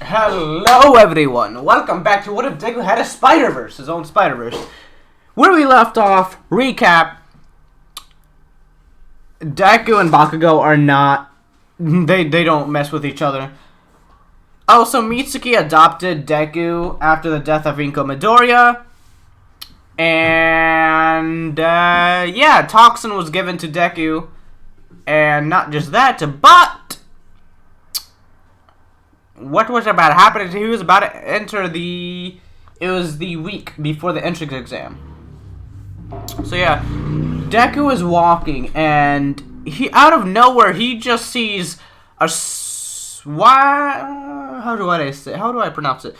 Hello everyone, welcome back to What If Deku Had a Spiderverse, his own Spiderverse. Where we left off, recap, Deku and Bakugo are not, they don't mess with each other. Also, Mitsuki adopted Deku after the death of Rinko Midoriya. And, yeah, Toxin was given to Deku. And not just that, but what was about to happen? He was about to enter it was the week before the entrance exam. So yeah, Deku is walking, and out of nowhere, he just sees how do I pronounce it?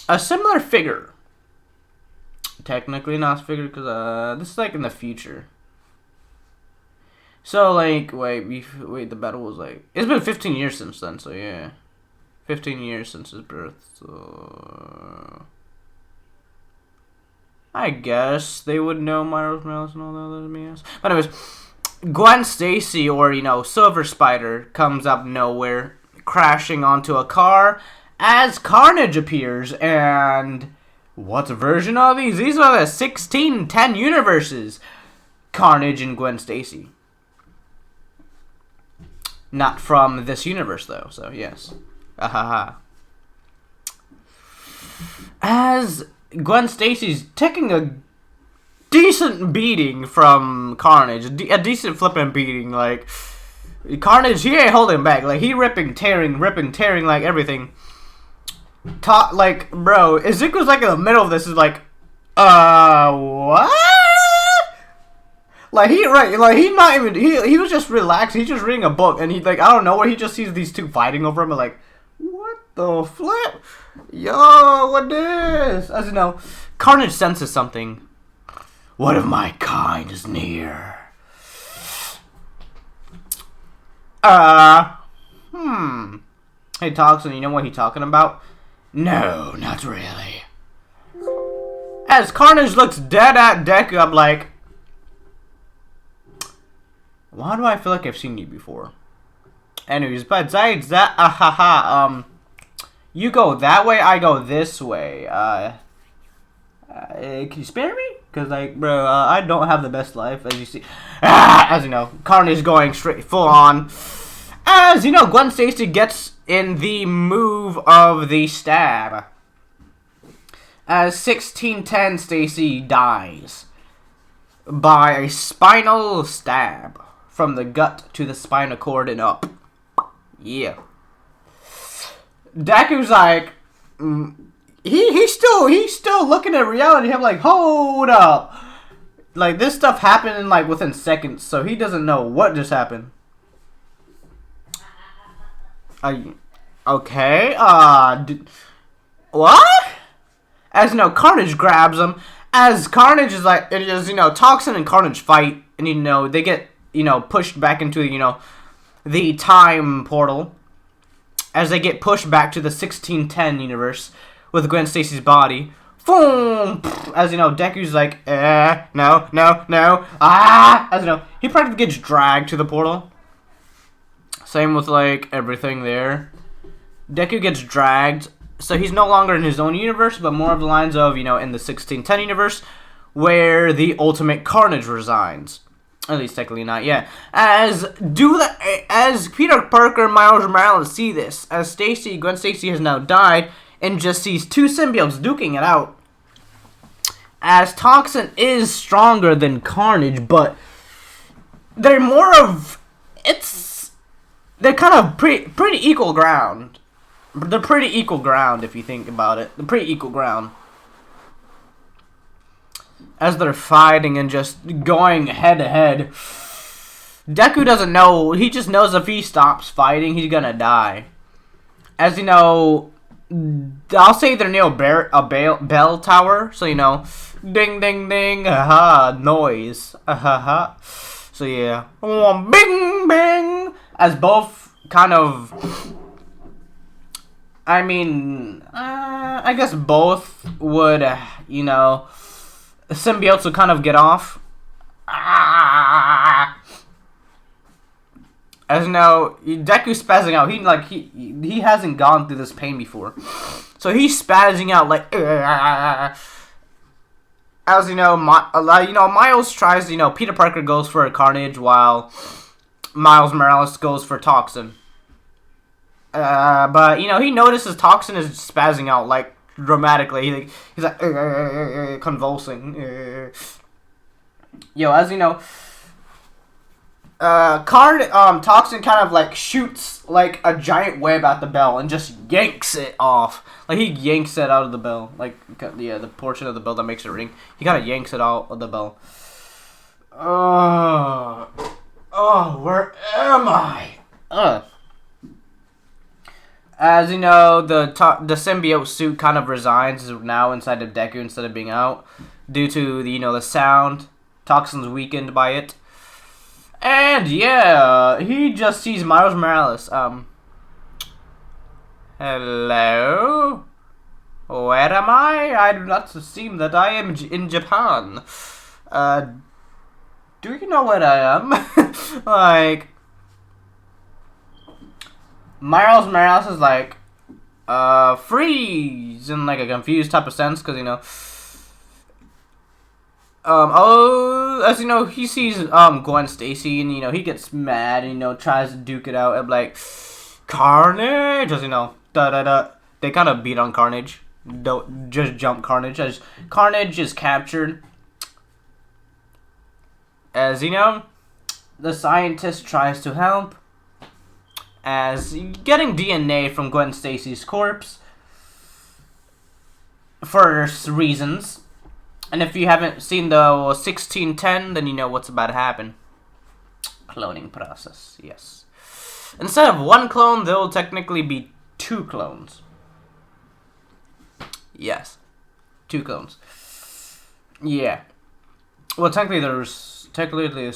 A similar figure. Technically not figure, because, this is like in the future. So, like, wait, the battle was like, it's been 15 years since then, so yeah. 15 years since his birth, so I guess they would know Miles Morales and all that other BS. But anyways, Gwen Stacy, or, Silver Spider, comes up nowhere, crashing onto a car, as Carnage appears, and what version are these? These are the 1610 universes. Carnage and Gwen Stacy. Not from this universe, though, so yes. Ahaha. As Gwen Stacy's taking a decent beating from Carnage, a decent flipping beating, like, Carnage, he ain't holding back, like, he ripping, tearing, like, everything. Like, bro, Izuku's, like, in the middle of this, is like, what? Like, he was just relaxed, he's just reading a book, and he, like, I don't know, where he just sees these two fighting over him, and, like, what the flip? Yo, what this? As you know, Carnage senses something. One of my kind is near. Hey, Toxin, you know what he's talking about? No, not really. As Carnage looks dead at Deku, I'm like, why do I feel like I've seen you before? Anyways, besides that, you go that way, I go this way. Can you spare me? Because, like, bro, I don't have the best life, as you see. As you know, Carnage going straight full on. As you know, Gwen Stacy gets in the move of the stab. As 1610 Stacy dies by a spinal stab from the gut to the spinal cord and up. Yeah. Deku's like, he's still looking at reality. I'm like, hold up. Like, this stuff happened in, like, within seconds, so he doesn't know what just happened. Okay, what? As, Carnage grabs him. As Carnage is like, it is, Toxin and Carnage fight, and, they get, pushed back into, the time portal. As they get pushed back to the 1610 universe with Gwen Stacy's body. Boom! As Deku's like, no. As he practically gets dragged to the portal. Same with, like, everything there. Deku gets dragged, so he's no longer in his own universe, but more of the lines of, in the 1610 universe, where the ultimate Carnage resides. At least technically not yet. As Peter Parker and Miles Morales see this, as Gwen Stacy has now died, and just sees two symbiotes duking it out. As Toxin is stronger than Carnage, but they're they're kind of pretty equal ground. They're pretty equal ground if you think about it. They're pretty equal ground. As they're fighting and just going head to head. Deku doesn't know. He just knows if he stops fighting, he's gonna die. As I'll say they're near a bell tower. So, ding, ding, ding, aha, noise. Aha. So, yeah. Bing, bing. As both kind of, I guess both would, symbiotes will kind of get off. As you know, Deku's spazzing out. He hasn't gone through this pain before, so he's spazzing out like. As you know, Miles tries. Peter Parker goes for a Carnage while Miles Morales goes for Toxin. But he notices Toxin is spazzing out like dramatically. He's like convulsing. As you know. Toxin kind of like shoots like a giant web at the bell and just yanks it off. Like he yanks it out of the bell, like the portion of the bell that makes it ring. He kind of yanks it out of the bell. Where am I? As you know, the symbiote suit kind of resigns now inside of Deku instead of being out due to the sound. Toxin's weakened by it. And yeah, he just sees Miles Morales. Hello? Where am I? I do not seem that I am in Japan. Do you know where I am? Like, Miles Morales is like, freeze in like a confused type of sense, because as you know, he sees Gwen Stacy, and he gets mad and tries to duke it out and like Carnage, as they kind of beat on Carnage. Don't just jump Carnage as Carnage is captured. As the scientist tries to help as getting DNA from Gwen Stacy's corpse for reasons. And if you haven't seen the 1610, then you know what's about to happen. Cloning process, yes. Instead of one clone, there will technically be 2 clones. Yes. 2 clones. Yeah. Well, technically there's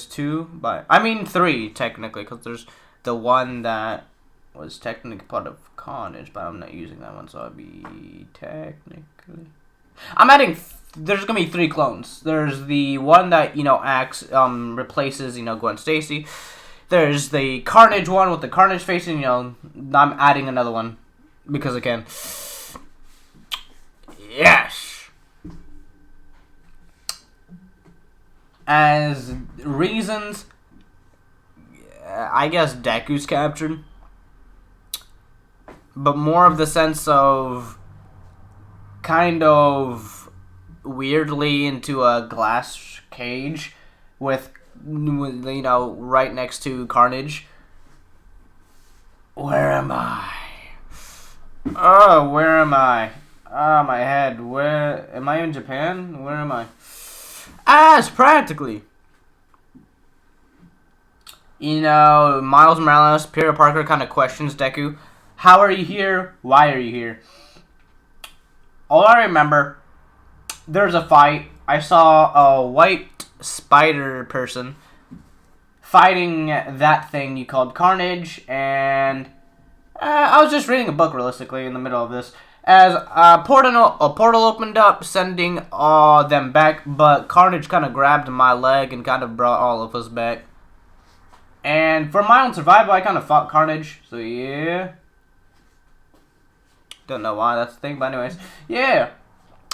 2, but... I mean 3, technically, because there's the one that was technically part of Carnage, but I'm not using that one, so I'll be technically... I'm adding... There's gonna be 3 clones. There's the one that replaces Gwen Stacy. There's the Carnage one with the Carnage face, and I'm adding another one because I can. Yes. As reasons, I guess Deku's captured, but more of the sense of kind of weirdly into a glass cage with right next to Carnage. Where am I? Oh, where am I? Ah, my head. Where am I in Japan? Where am I? As practically, Miles Morales, Peter Parker kind of questions Deku. How are you here? Why are you here? All I remember, there's a fight. I saw a white spider person fighting that thing you called Carnage, and I was just reading a book realistically in the middle of this. As a portal opened up, sending them back, but Carnage kind of grabbed my leg and kind of brought all of us back. And for my own survival, I kind of fought Carnage, so yeah. Don't know why that's the thing, but anyways, yeah.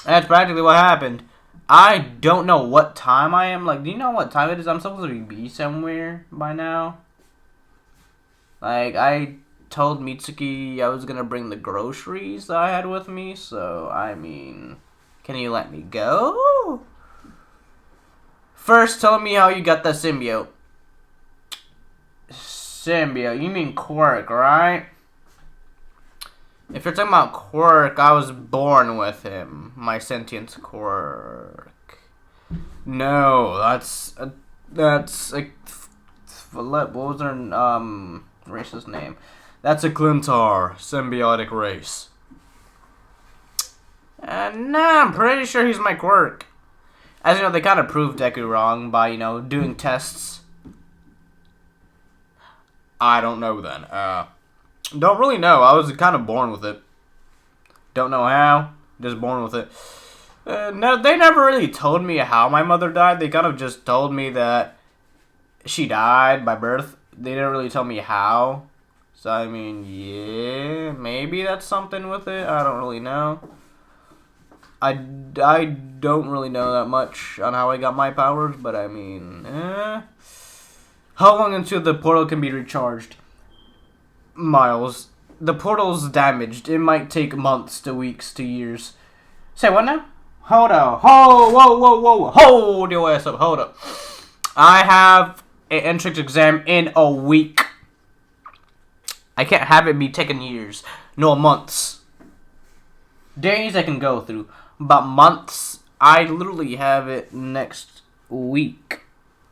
That's practically what happened. I don't know what time I am. Like, do you know what time it is? I'm supposed to be somewhere by now. Like, I told Mitsuki I was gonna bring the groceries that I had with me, so, I mean, can you let me go? First, tell me how you got that symbiote. Symbiote, you mean quirk, right? If you're talking about quirk, I was born with him. My sentient quirk. No, that's like, what was her race's name? That's a Clintar symbiotic race. And nah, I'm pretty sure he's my quirk. As you know, they kind of proved Deku wrong by doing tests. I don't know then. Don't really know. I was kind of born with it. Don't know how. Just born with it. No, they never really told me how my mother died. They kind of just told me that she died by birth. they didn't really tell me how. So, I mean, yeah, maybe that's something with it. I don't really know. I don't really know that much on how I got my powers, but I mean, How long until the portal can be recharged? Miles, the portal's damaged. It might take months to weeks to years. Say what now? Hold up. Whoa. Hold your ass up. Hold up. I have an entrance exam in a week. I can't have it be taking years. No, months. Days I can go through. But months, I literally have it next week.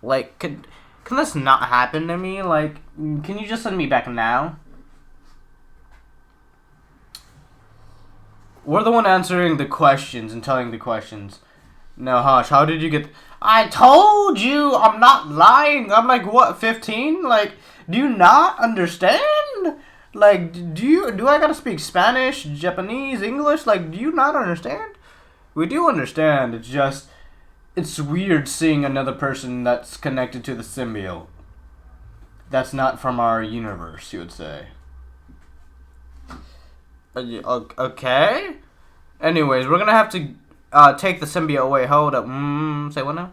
Like, can this not happen to me? Like, can you just send me back now? We're the one answering the questions and telling the questions. No, Hush, how did you get... I told you! I'm not lying! I'm like, what, 15? Like, do you not understand? Like, do I gotta speak Spanish, Japanese, English? Like, do you not understand? We do understand, it's just... It's weird seeing another person that's connected to the symbiote. That's not from our universe, you would say. Okay? Anyways, we're gonna have to take the symbiote away. Hold up. Say what now?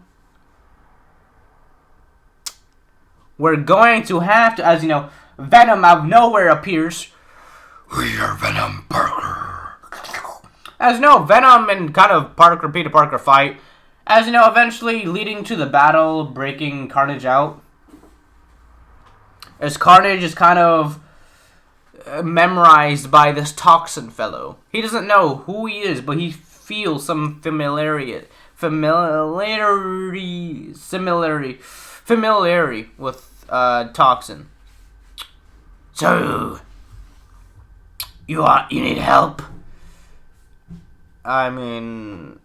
We're going to have to, as you know, Venom out of nowhere appears. We are Venom Parker. As you know, Venom and kind of Peter Parker fight. As you know, eventually leading to the battle, breaking Carnage out. As Carnage is kind of memorized by this toxin fellow. He doesn't know who he is, but he feels some familiarity with toxin. So you need help? I mean,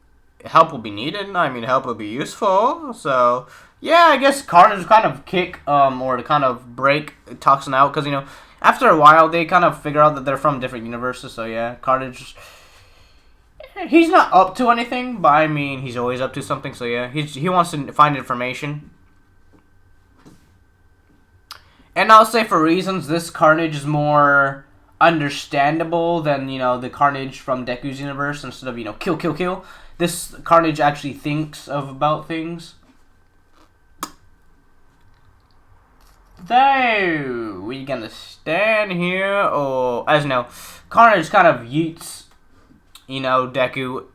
help will be needed. I mean, help will be useful. So yeah, I guess Carnage kind of kick or to kind of break toxin out, because you know, after a while, they kind of figure out that they're from different universes, so yeah, Carnage, he's not up to anything, but I mean, he's always up to something, so yeah, he wants to find information. And I'll say for reasons, this Carnage is more understandable than, you know, the Carnage from Deku's universe. Instead of, you know, kill. This Carnage actually thinks about things. So, we gonna stand here, or, as you know, Carnage kind of yeets, you know, Deku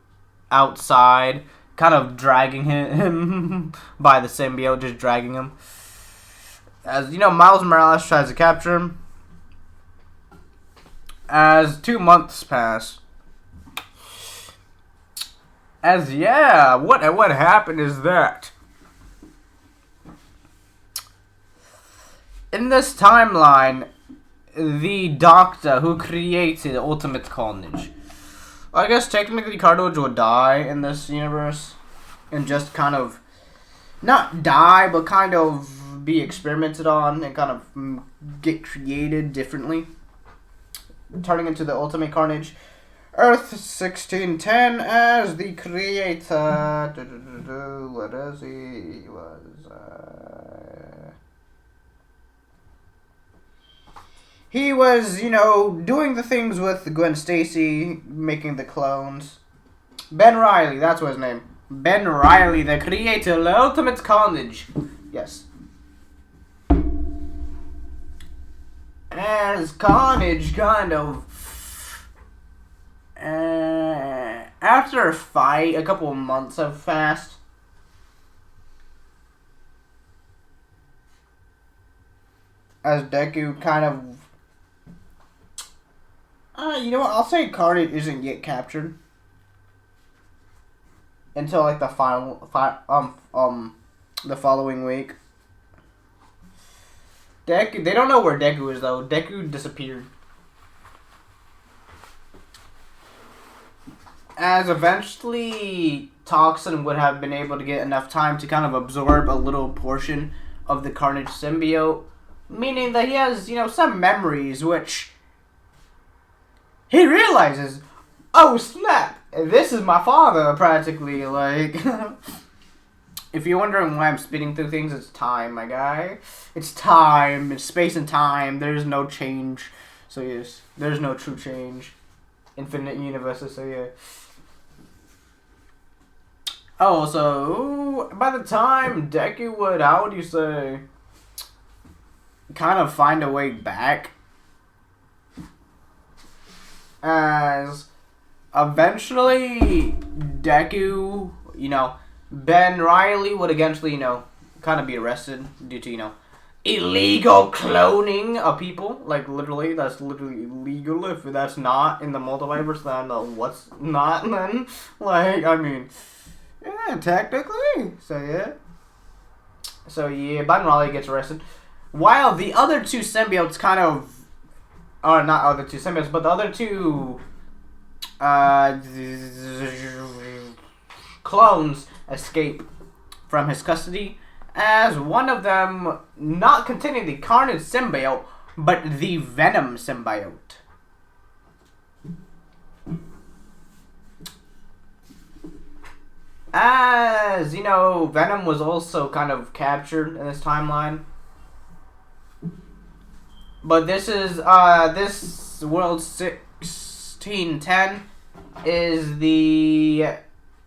outside, kind of dragging him by the symbiote, just dragging him. As, you know, Miles Morales tries to capture him. As 2 months pass. As, yeah, what happened is that in this timeline, the Doctor who created Ultimate Carnage, I guess technically Carnage would die in this universe and just kind of not die, but kind of be experimented on and kind of get created differently, turning into the Ultimate Carnage. Earth 1610 as the creator. What is he? He was, you know, doing the things with Gwen Stacy, making the clones. Ben Reilly, that's what his name. Ben Reilly, the creator of Ultimate Carnage. Yes. As Carnage kind of... after a fight, a couple of months have passed. As Deku kind of... you know what? I'll say Carnage isn't yet captured until like the the following week. Deku, they don't know where Deku is though. Deku disappeared. As eventually Toxin would have been able to get enough time to kind of absorb a little portion of the Carnage symbiote, meaning that he has, you know, some memories which he realizes, oh snap, this is my father practically, like. If you're wondering why I'm speeding through things, it's time, my guy. It's time. It's space and time. There's no change. So yes, there's no true change. Infinite universes, so yeah. Oh, so by the time Deku would, how would you say, kind of find a way back, as eventually Deku, Ben Riley would eventually, kind of be arrested due to, illegal cloning of people. Like, literally, that's literally illegal. If that's not in the multiverse, then what's not then? Like, I mean, yeah, technically. So, yeah, Ben Riley gets arrested. While the other two symbiotes kind of, or not other two symbiotes, but the other two clones escape from his custody, as one of them not containing the Carnage symbiote, but the Venom symbiote. As, Venom was also kind of captured in this timeline. But this is, this World 1610 is the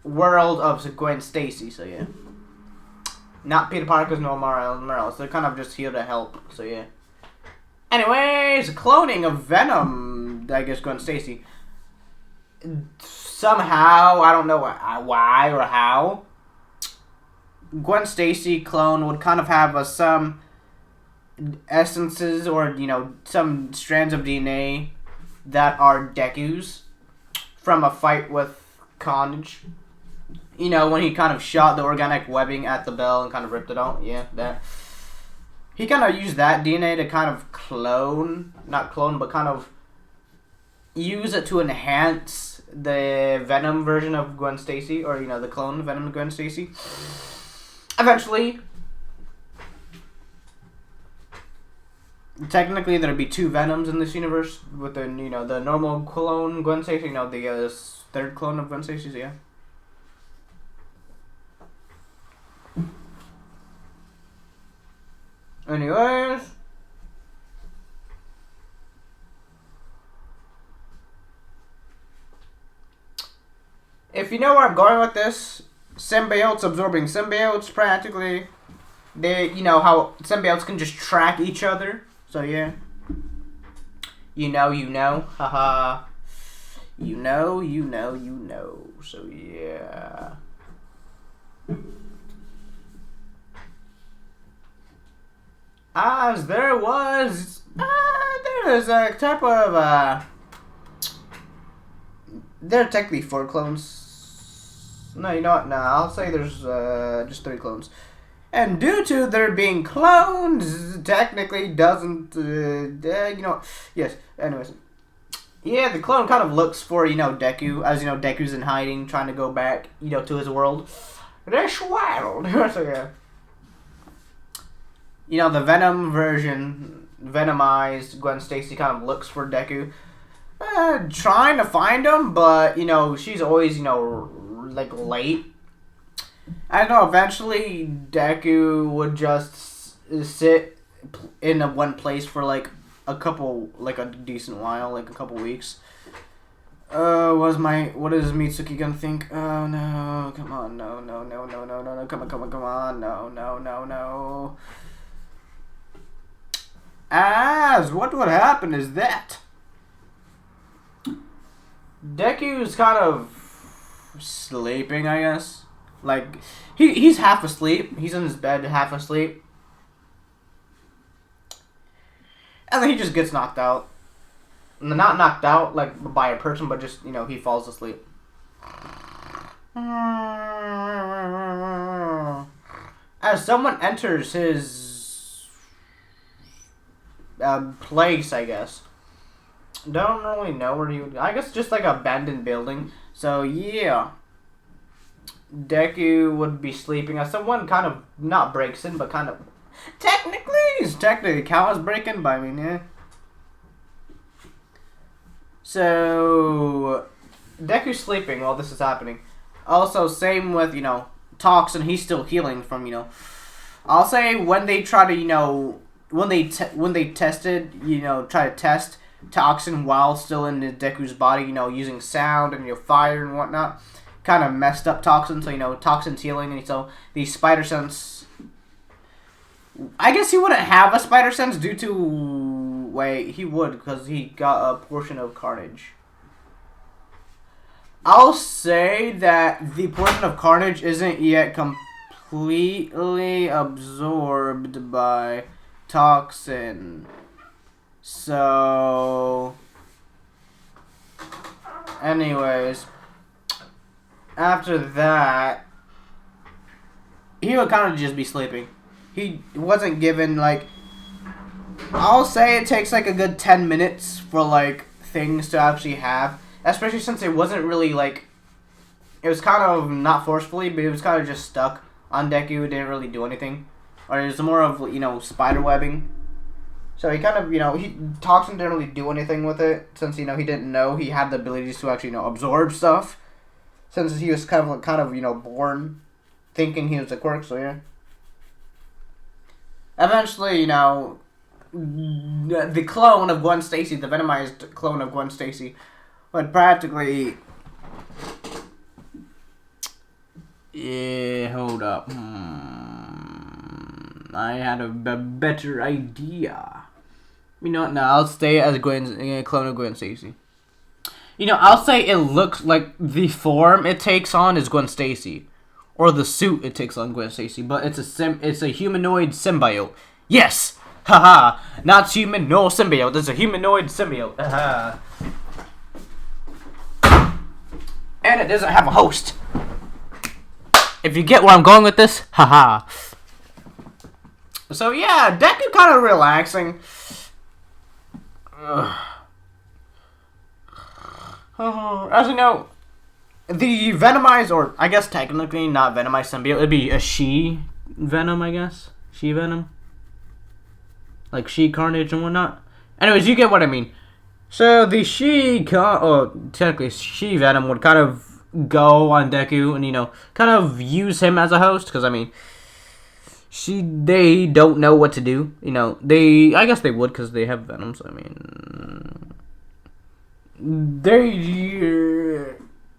world of Gwen Stacy, so yeah. Not Peter Parker's nor Morales. They're kind of just here to help, so yeah. Anyways, cloning of Venom, I guess Gwen Stacy. Somehow, I don't know why or how, Gwen Stacy clone would kind of have some essences or, some strands of DNA that are Deku's from a fight with Carnage. When he kind of shot the organic webbing at the bell and kind of ripped it out. Yeah, that. He kind of used that DNA to kind of not clone, but kind of use it to enhance the Venom version of Gwen Stacy, or, the clone Venom of Gwen Stacy. Eventually, technically, there'd be two Venoms in this universe, with the, the normal clone Gwen Stacy, the third clone of Gwen Stacy, yeah. Anyways, if you know where I'm going with this, symbiotes absorbing symbiotes, practically, they, how symbiotes can just track each other, so yeah. You know, haha. You know, so yeah. As there was a type of, there are technically 4 clones. No, you know what? No, I'll say there's just 3 clones. And due to there being clones, technically doesn't, yes, anyways. Yeah, the clone kind of looks for, Deku, as, Deku's in hiding, trying to go back, to his world. This world! So, yeah. The Venom version, Venomized Gwen Stacy kind of looks for Deku. Trying to find him, but, she's always, like, late. I know eventually Deku would just sit in one place for, like, a decent while, like a couple weeks. What is Mitsuki gonna think? Oh, no, come on, no, come on, no. As what would happen is that Deku's kind of sleeping, I guess. Like, he's half asleep. He's in his bed, half asleep. And then he just gets knocked out. Not knocked out, like, by a person, but just, he falls asleep. As someone enters his place, I guess. Don't really know where he would go. I guess just like an abandoned building. So, yeah. Deku would be sleeping as someone kind of not breaks in, but kind of technically count as breaking, but I mean, yeah. So Deku's sleeping while this is happening. Also, same with, Toxin, he's still healing from, I'll say when they try to, when they tested, try to test Toxin while still in the Deku's body, using sound and, fire and whatnot, kind of messed up Toxin, so, Toxin's healing, and so the Spider Sense, I guess he wouldn't have a Spider Sense due to, wait, he would, because he got a portion of Carnage. I'll say that the portion of Carnage isn't yet completely absorbed by Toxin. So, anyways, after that, he would kind of just be sleeping. He wasn't given, like, I'll say it takes, like, a good 10 minutes for, like, things to actually have. Especially since it wasn't really, like, it was kind of not forcefully, but it was kind of just stuck on Deku. It didn't really do anything. Or it was more of, spider webbing. So he kind of, Toxin didn't really do anything with it, since, he didn't know he had the abilities to actually, absorb stuff. Since he was kind of, born thinking he was a quirk, so yeah. Eventually, the clone of Gwen Stacy, the venomized clone of Gwen Stacy, would practically... Yeah, hold up. I had a better idea. No, I'll stay as clone of Gwen Stacy. I'll say it looks like the form it takes on is Gwen Stacy, or the suit it takes on Gwen Stacy, but it's a humanoid symbiote. Yes, haha, not human, no symbiote. It's a humanoid symbiote. Haha. And it doesn't have a host. If you get where I'm going with this, haha. So yeah, Deku kind of relaxing. As you know, the venomized, or I guess technically not venomized symbiote, it'd be a she venom, I guess. She venom. Like she Carnage and whatnot. Anyways, you get what I mean. So the technically she venom would kind of go on Deku and, kind of use him as a host, because, I mean, they don't know what to do, I guess they would, because they have venom, so, I mean,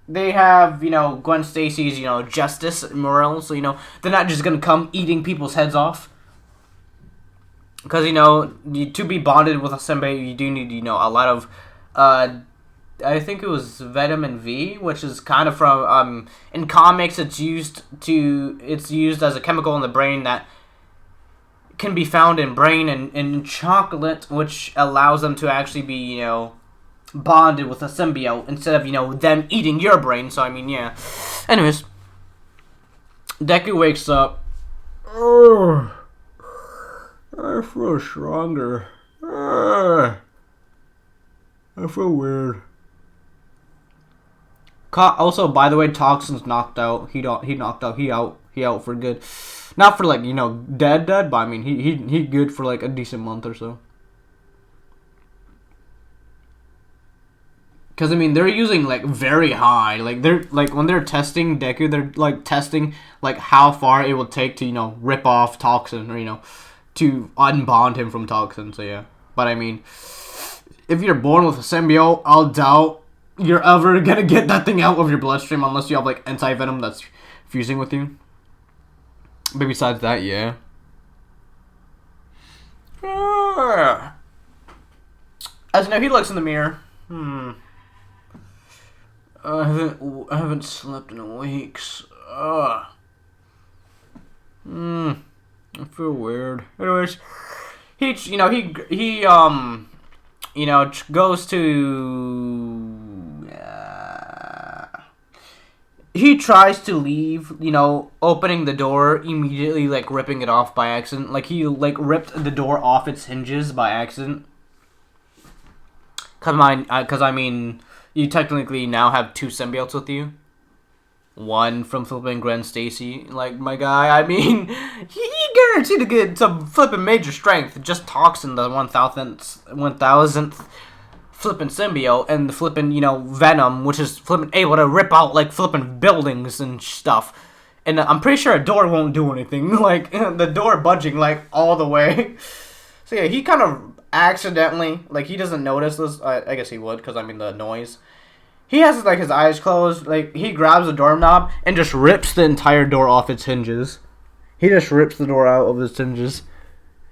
they have, Gwen Stacy's, justice and morale, so, they're not just gonna come eating people's heads off, because, to be bonded with a symbiote, you do need, a lot of, I think it was vitamin V, which is kind of from, in comics, it's used as a chemical in the brain that can be found in brain and in chocolate, which allows them to actually be, bonded with a symbiote instead of, them eating your brain. So, I mean, yeah. Anyways, Deku wakes up. Oh, I feel stronger. I feel weird. Also, by the way, Toxin's knocked out. He knocked out. He out for good. Not for like dead, but I mean he good for like a decent month or so. Cause I mean they're using like very high. Like they're like when they're testing Deku, they're like testing like how far it will take to rip off Toxin or to unbond him from Toxin. So yeah, but I mean if you're born with a symbiote, I'll doubt you're ever gonna get that thing out of your bloodstream unless you have like anti-venom that's fusing with you. But besides that, yeah. As you know, he looks in the mirror. I haven't slept in weeks. I feel weird. Anyways, he goes to. He tries to leave, opening the door, immediately, like, ripping it off by accident. Like, he, like, ripped the door off its hinges by accident. Because, I mean, you technically now have 2 symbiotes with you. One from flipping Gwen Stacy, like, my guy. I mean, he guaranteed to get some flipping major strength. Just Toxin, the 1000th flippin' symbiote, and the flippin', Venom, which is flippin' able to rip out, like, flippin' buildings and stuff. And I'm pretty sure a door won't do anything. Like, the door budging, like, all the way. So, yeah, he kind of accidentally, like, he doesn't notice this. I guess he would, because, I mean, the noise. He has, like, his eyes closed. Like, he grabs the doorknob and just rips the entire door off its hinges. He just rips the door out of its hinges.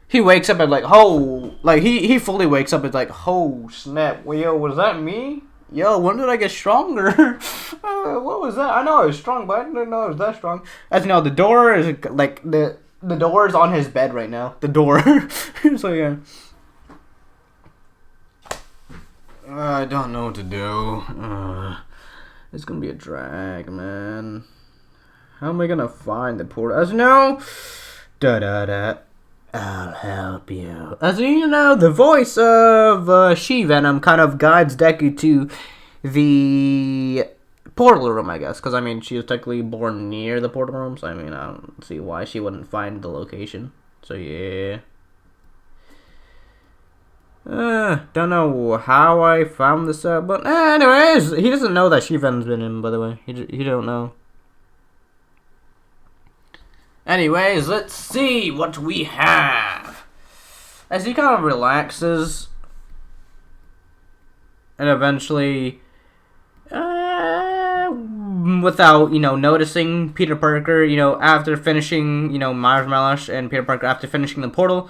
He wakes up and, like, oh, like, he fully wakes up and, like, oh, snap. Well, yo, was that me? Yo, when did I get stronger? What was that? I know I was strong, but I didn't know I was that strong. As you know, the door is, like, the door is on his bed right now. The door. So, yeah. I don't know what to do. It's gonna be a drag, man. How am I gonna find the portal? As you know, I'll help you. As you know, the voice of She-Venom kind of guides Deku to the portal room, I guess. Because, I mean, she was technically born near the portal room. So, I mean, I don't see why she wouldn't find the location. So, yeah. Don't know how I found this out. But, anyways, he doesn't know that She-Venom's been in, by the way. He don't know. Anyways, let's see what we have. As he kind of relaxes, and eventually, without, noticing, Peter Parker, after finishing, Miles Morales and Peter Parker after finishing the portal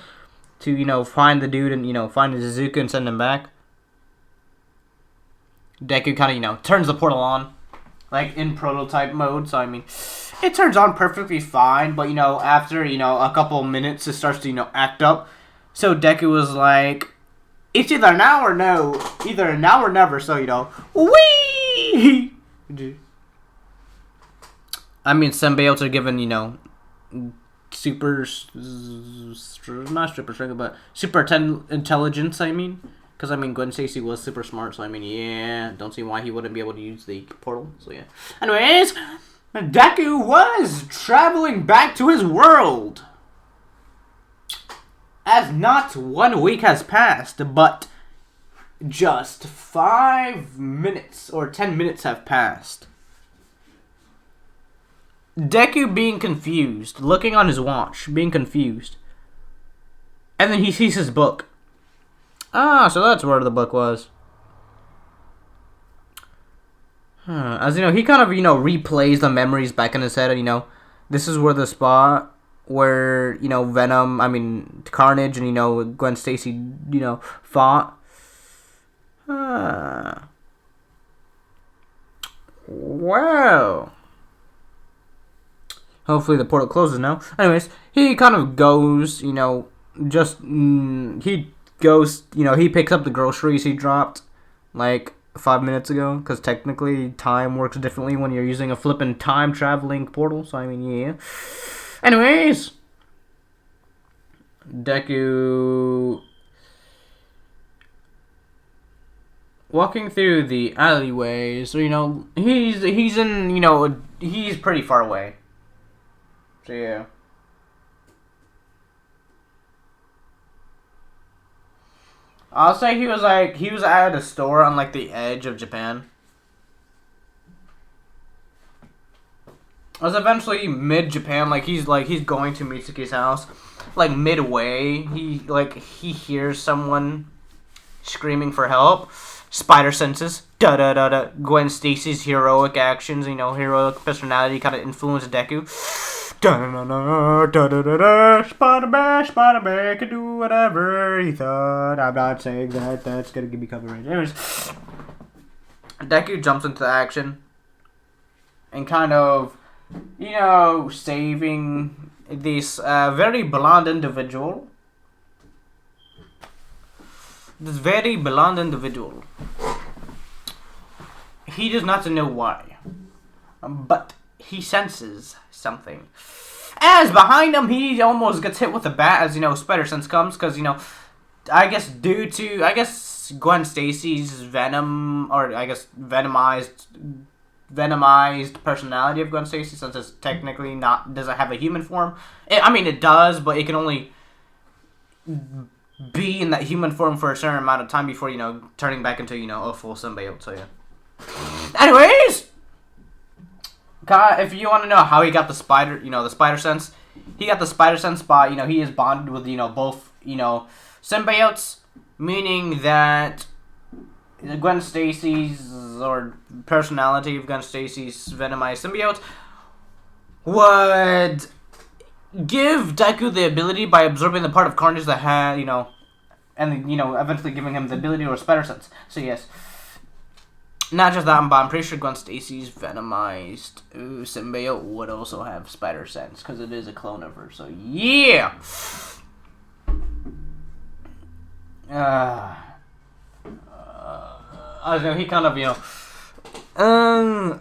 to, find the dude and, find Izuku and send him back, Deku kind of, turns the portal on, like, in prototype mode, so, I mean, it turns on perfectly fine, but, after, a couple minutes, it starts to, act up. So Deku was like, it's either now or no. Either now or never, so, whee! I mean, symbiotes are given, super, not super strength, but super intelligence, I mean. Because, I mean, Gwen Stacy was super smart, so, I mean, yeah, don't see why he wouldn't be able to use the portal, so, yeah. Anyways, Deku was traveling back to his world. As not 1 week has passed, but just 5 minutes or 10 minutes have passed. Deku being confused, looking on his watch, being confused. And then he sees his book. Ah, so that's where the book was. As you know, he kind of, replays the memories back in his head. And, this is where the spot where, Carnage and, Gwen Stacy, fought. Wow. Hopefully the portal closes now. Anyways, he kind of goes, he goes, he picks up the groceries he dropped, like, 5 minutes ago, because technically time works differently when you're using a flippin' time traveling portal, so I mean, yeah. Anyways, Deku walking through the alleyways, so, he's in, he's pretty far away. So, yeah. I'll say he was at a store on, like, the edge of Japan. It was eventually mid-Japan, he's going to Mitsuki's house. Like, midway, he hears someone screaming for help. Spider senses. Da-da-da-da. Gwen Stacy's heroic actions, heroic personality kind of influenced Deku. Da-da-da-da, da-da-da-da, Spider-Man can do whatever he thought. I'm not saying that. That's gonna give me copyright. Anyways, Deku jumps into action and kind of, saving this very blonde individual. This very blonde individual. He does not know why, but he senses something. As behind him, he almost gets hit with a bat as, Spider Sense comes. Because, I guess due to, Gwen Stacy's venom, or I guess venomized personality of Gwen Stacy, since it's technically doesn't have a human form. It does, but it can only be in that human form for a certain amount of time before, turning back into, a full symbiote. So, yeah. Anyways, If you want to know how he got the spider, the spider sense, he got the spider sense by, he is bonded with, both, symbiotes, meaning that Gwen Stacy's, or personality of Gwen Stacy's Venomized symbiote would give Deku the ability by absorbing the part of Carnage that had, and, eventually giving him the ability or spider sense. So, yes. Not just that, but I'm pretty sure Gwen Stacy's Venomized symbiote would also have spider sense, because it is a clone of her. So, yeah! I don't know, he kind of,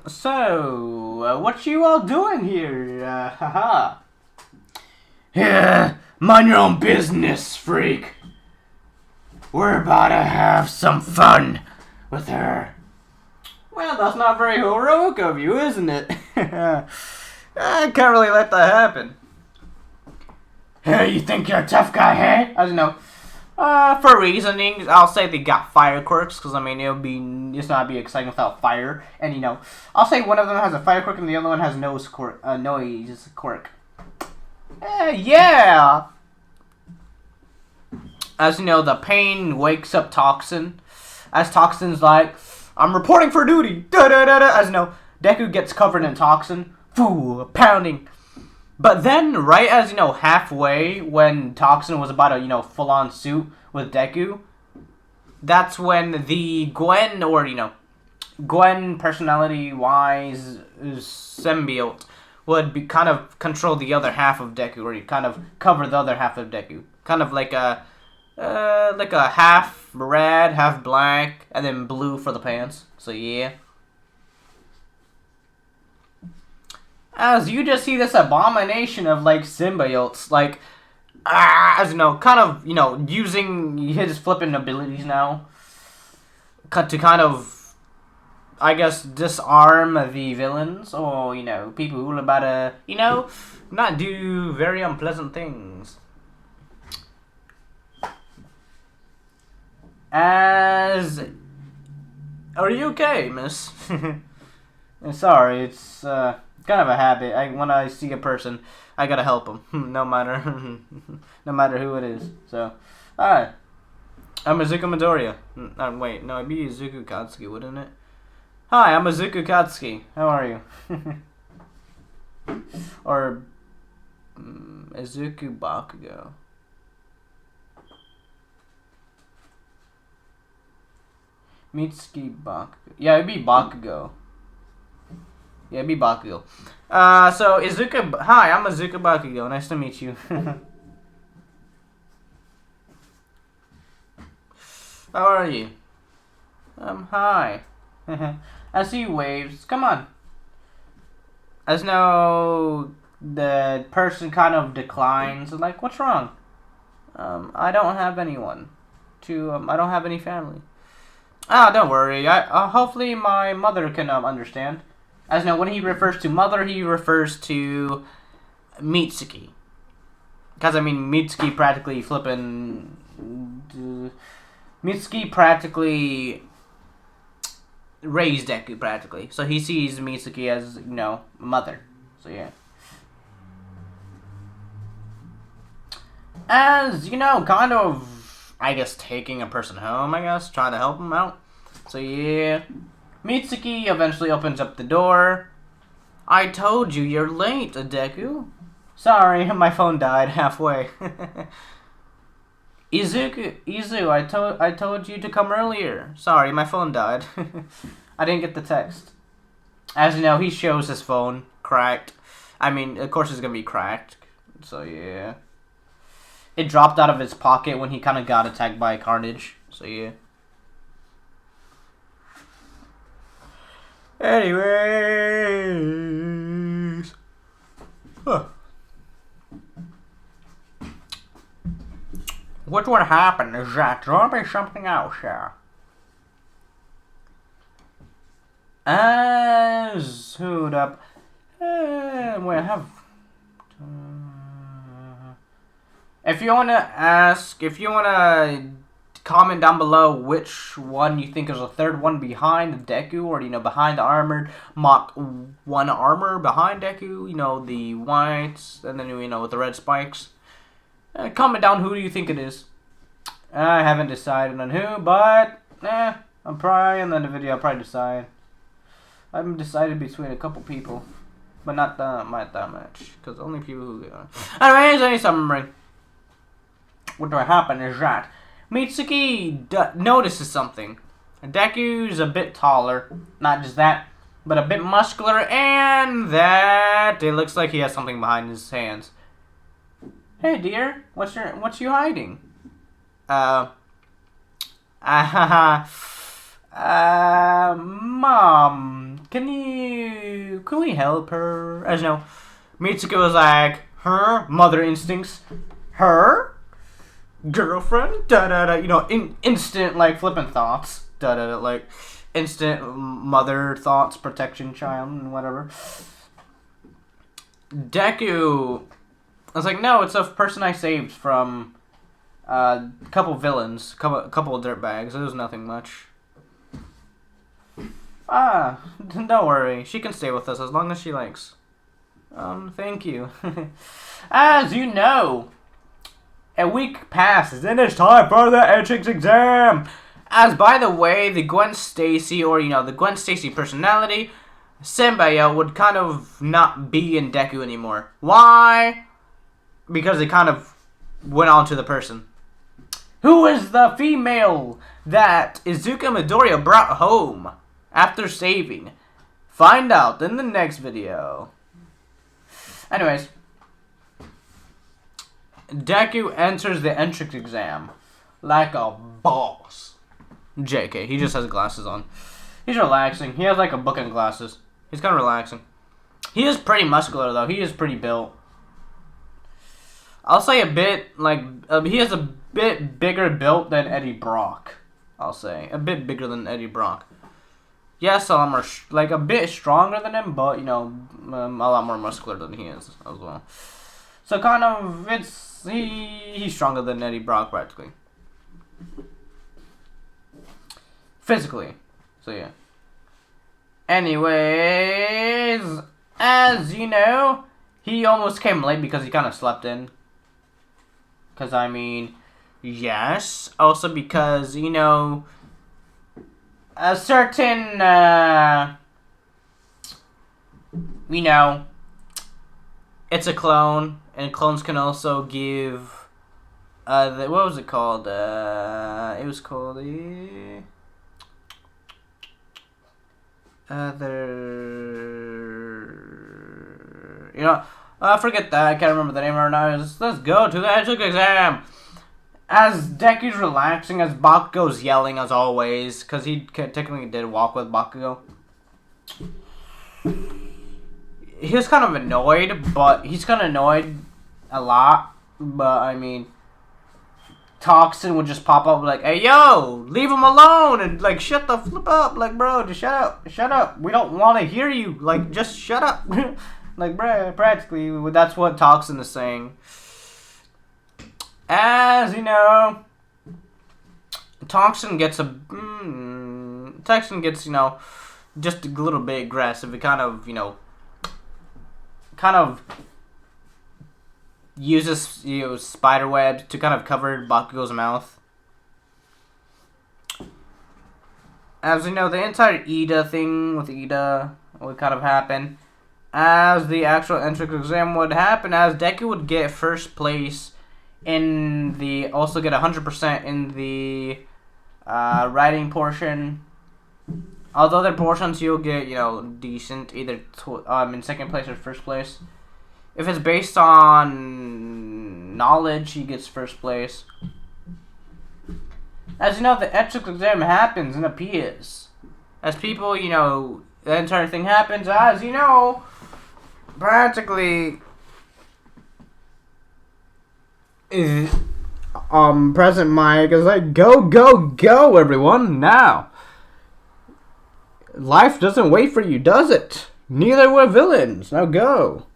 so, what you all doing here? Haha. Yeah, mind your own business, freak. We're about to have some fun with her. Well, that's not very heroic of you, isn't it? I can't really let that happen. Hey, you think you're a tough guy, hey? I don't know. For reasoning, I'll say they got fire quirks, because, it's not be exciting without fire. And, I'll say one of them has a fire quirk and the other one has noise quirk. Yeah! As you know, the pain wakes up Toxin. As Toxin's like, I'm reporting for duty! Da-da-da-da! As you know, Deku gets covered in Toxin. Foo! Pounding. But then, right as, halfway, when Toxin was about to, full-on suit with Deku, that's when the Gwen, or, Gwen personality-wise symbiote would be kind of control the other half of Deku, or kind of cover the other half of Deku. Kind of like a half red, half black, and then blue for the pants. So, yeah. As you just see this abomination of, symbiotes, as kind of, using his flipping abilities now to kind of, I guess, disarm the villains, or, people who are about to, not do very unpleasant things. Are you okay, miss? Sorry, it's, kind of a habit. When I see a person, I gotta help them, no matter who it is. So, hi, I'm Izuku Midoriya. Wait, no, it'd be Izuku Katsuki, wouldn't it? Hi, I'm Izuku Katsuki. How are you? Or Izuku Bakugo. Mitsuki Bakugo. Yeah, it'd be Bakugo. Yeah, be Bakugo. So Izuku. Hi, I'm Izuku Bakugo. Nice to meet you. How are you? Hi. I see waves. Come on. As now the person kind of declines. Like, what's wrong? I don't have anyone. I don't have any family. Don't worry. Hopefully my mother can understand. As now, when he refers to mother, he refers to Mitsuki. Because, Mitsuki practically Mitsuki practically raised Deku, practically. So he sees Mitsuki as, mother. So, yeah. As, kind of, I guess, taking a person home, trying to help him out. So, yeah. Mitsuki eventually opens up the door. I told you you're late, Deku. Sorry, my phone died halfway. Izu, I told you to come earlier. Sorry, my phone died. I didn't get the text. As you know, he shows his phone cracked. Of course it's gonna be cracked. So yeah. It dropped out of his pocket when he kind of got attacked by Carnage. So yeah. Anyways. Huh. What would happen is that there'll be something else here. As hold up. We have. If you wanna comment down below which one you think is the third one behind Deku, or behind the armored Mach 1 armor behind Deku. The whites, and then with the red spikes. Comment down who do you think it is. I haven't decided on who, but I'm probably in the video. I'll probably decide. I haven't decided between a couple people, but not that much, because only people who. Anyways, any summary. What happened is that Mitsuki notices something. Deku's a bit taller, not just that, but a bit muscular, and that it looks like he has something behind his hands. Hey, dear, what's you hiding? Mom, can we help her? As you know, Mitsuki was like, her mother instincts, her girlfriend, instant like flippant thoughts, like instant mother thoughts, protection child, and whatever. Deku, I was like, no, it's a person I saved from a couple villains, couple of dirtbags. It was nothing much. Don't worry, she can stay with us as long as she likes. Thank you. As you know, a week passes and it's time for the entrance exam. As by the way, the Gwen Stacy, or the Gwen Stacy personality, Senbei, would kind of not be in Deku anymore. Why? Because it kind of went on to the person. Who is the female that Izuka Midoriya brought home after saving? Find out in the next video. Anyways, Deku enters the entrance exam like a boss. JK, he just has glasses on. He's relaxing. He has like a book and glasses. He's kind of relaxing. He is pretty muscular though. He is pretty built. I'll say a bit like he has a bit bigger built than Eddie Brock. I'll say a bit bigger than Eddie Brock. Yes, a lot more like a bit stronger than him, but a lot more muscular than he is as well. So kind of he's stronger than Eddie Brock practically. Physically. So yeah. Anyways, as you know, he almost came late because he kind of slept in. Because, I mean, yes. Also because, a certain, it's a clone. And clones can also give, what was it called? It was called, forget that. I can't remember the name right now. Let's go to the entrance exam. As Deku's relaxing, as Bakugo's yelling as always, because he technically did walk with Bakugo. He was kind of annoyed, but he's kind of annoyed a lot. But I mean, Toxin would just pop up like, "Hey yo, leave him alone," and like, "Shut the flip up," like, "Bro, just shut up. We don't want to hear you. Like, just shut up." Like, bruh, practically, that's what Toxin is saying. As you know, Toxin gets just a little bit aggressive. It kind of uses spider webs to kind of cover Bakugo's mouth. As you know, the entire Ida thing with Ida would kind of happen. As the actual entrance exam would happen, as Deku would get first place also get 100% in the writing portion. Although their portions you'll get, decent, either in second place or first place. If it's based on knowledge, he gets first place. As you know, the entrance exam happens and appears. As people, the entire thing happens, as you know, practically President Mike is like, go everyone now. Life doesn't wait for you, does it? Neither will villains. Now go.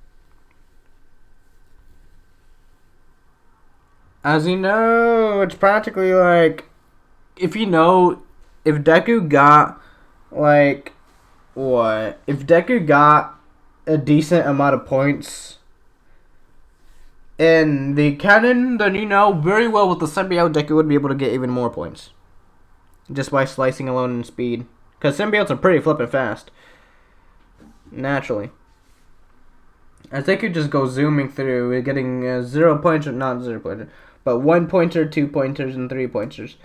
As you know, it's practically like if you know, if Deku got like what? If Deku got a decent amount of points in the cannon, then you know very well with the symbiote, Deku would be able to get even more points just by slicing alone in speed. Because symbiotes are pretty flippin' fast, naturally. As Deku just goes zooming through, getting 0 pointer, not 0 pointer, but 1 pointer, 2 pointers, and 3 pointers.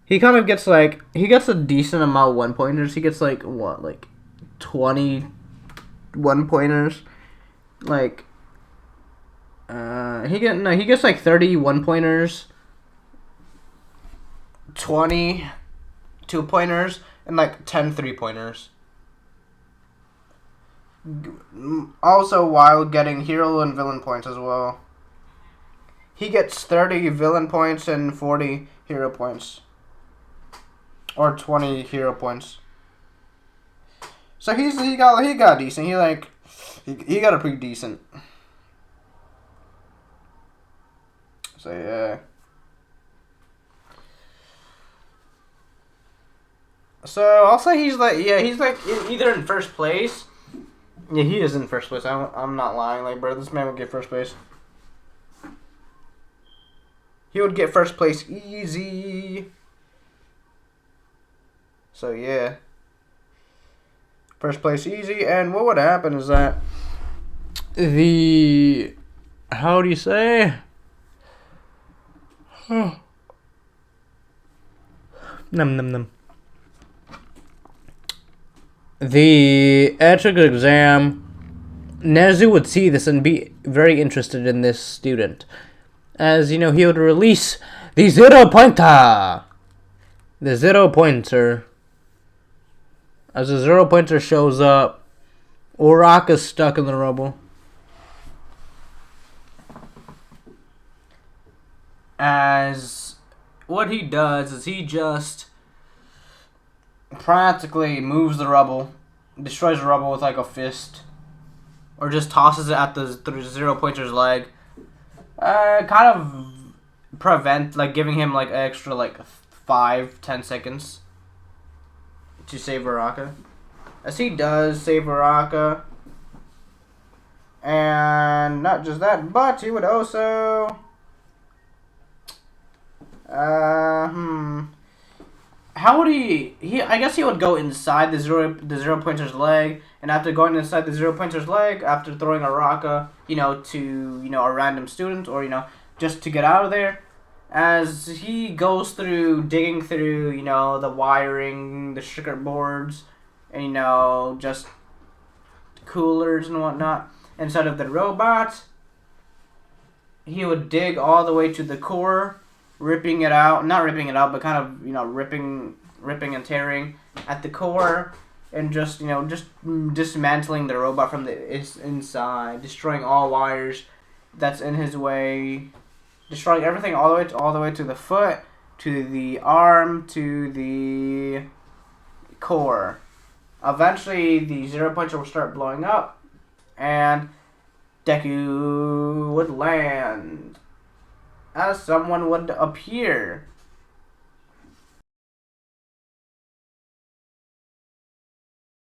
He kind of gets like, he gets a decent amount of 1 pointers. He gets like, what, like 20 1 pointers? Like, he gets like 30 1 pointers, 20 2 pointers, and like 10 3 pointers. Also, while getting hero and villain points as well. He gets 30 villain points and 40 hero points. Or 20 hero points. So he got decent. He got a pretty decent. So yeah. So I'll say he's like either in first place. Yeah, he is in first place. I'm not lying. Like, bro, this man would get first place. He would get first place easy. So yeah, first place easy. And what would happen is that how do you say? Num num num. The entrance exam, Nezu would see this and be very interested in this student. As, you know, he would release the 0 pointer. The 0 pointer. As the 0 pointer shows up, Uraraka's stuck in the rubble. As what he does is he just practically moves the rubble, destroys the rubble with like a fist, or just tosses it at the 0 pointer's leg. Kind of prevent, like, giving him like extra like 5-10 seconds to save Uraraka. As he does save Uraraka, and not just that, but he would also how would he I guess he would go inside the zero pointer's leg, and after going inside the 0 pointer's leg, after throwing Uraraka, you know, to, you know, a random student, or, you know, just to get out of there, as he goes through, digging through, you know, the wiring, the circuit boards, and, you know, just coolers and whatnot, inside of the robot, he would dig all the way to the core, ripping it out, not ripping it out, but kind of, you know, ripping and tearing at the core, and just, you know, just dismantling the robot from the inside, destroying all wires that's in his way, destroying everything all the way to the foot, to the arm, to the core. Eventually, the 0 pointer will start blowing up, and Deku would land, as someone would appear